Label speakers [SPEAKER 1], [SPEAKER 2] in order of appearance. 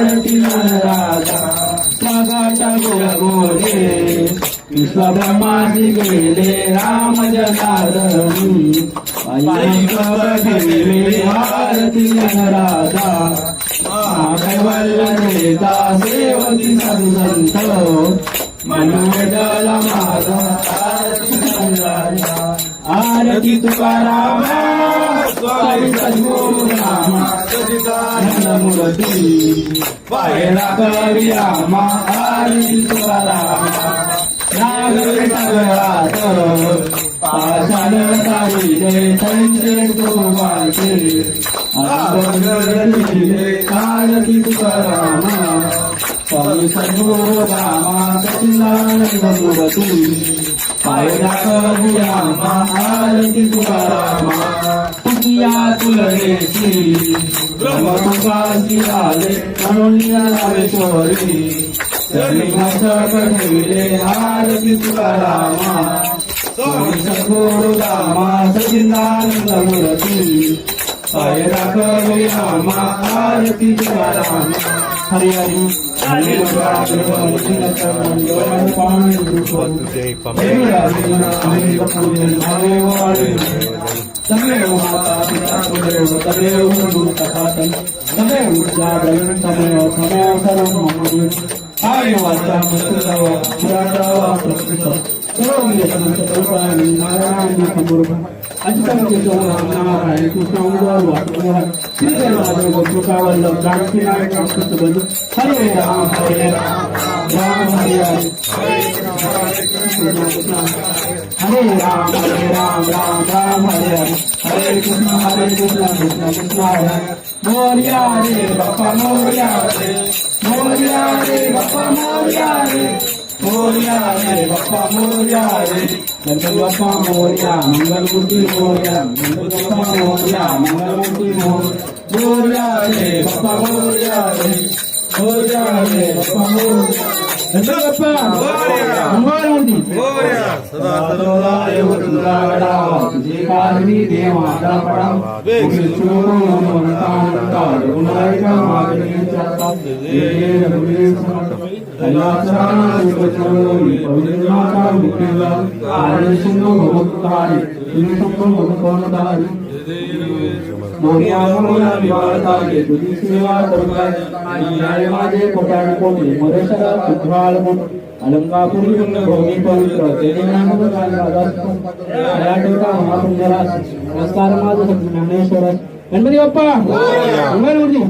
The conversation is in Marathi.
[SPEAKER 1] आरती राजा स्वागाचा गोरे विश्वब्रह्मासी गेले राम जनार्दनी ठेवले आरती राजा कैवल्यता सेवती संत मनोजल माझा आरती तुकाराम स्वामी सद्गुरु राम मूर्ती पायरा कवी रामा आरती तुकाराम नागरात पाषाण साविले संजय गोवाचे आरती तुकाराम स्वामी सद्गुरु रामा सच्चिदानंद मूर्ती पायरा कवी रामा आरती तुकाराम तुकिया तुलरेची ब्रह्मपुराची आले म्हणून रामेश्वरी ठेवले आरती तुकारामा स्वामी सद्गुरु रामा सच्चिदानंद मूर्ती पायरा कवी रामा आरती तुकाराम हरि हरि तमेव माता पिता तमेव तमेव गुरु तथातम तमेव जागरण तमेव तमेव सर्वं मम आर्य वाचा मस्तव पुराणव प्रकृत सर्वं नारायण समूर्ख अजितमतीचो नारायण कृष्ण उदार वाटुवा श्रीधरराज गोपकावल्लभ जानकी नायक कृष्णबंधु हरे राम राम हरे हरे हरे राम राम राम हरे हरे हरे कृष्ण कृष्ण कृष्ण हरे मोरिया रे बापा मोरिया रे मोरिया रे बापा मोरिया रे मोरिया रे बापा मोरिया रे गणपति बापा मोरिया मंगलमूर्ति मोरिया गणपति बापा मोरिया मंगलमूर्ति मोरिया रे बापा मोरिया रे मोरिया रे बापा मोरिया गणपति बापा मंगलमूर्ति मोरिया सदा सदा एवढा तुझे कारणी देवाचा पडा विष्णू मनता गुणाईका मागणीच्या अलंकापुरी भूमी पवित्र नमस्कार माझं ज्ञानेश्वर गणपती बाप्पा मंगलमूर्ती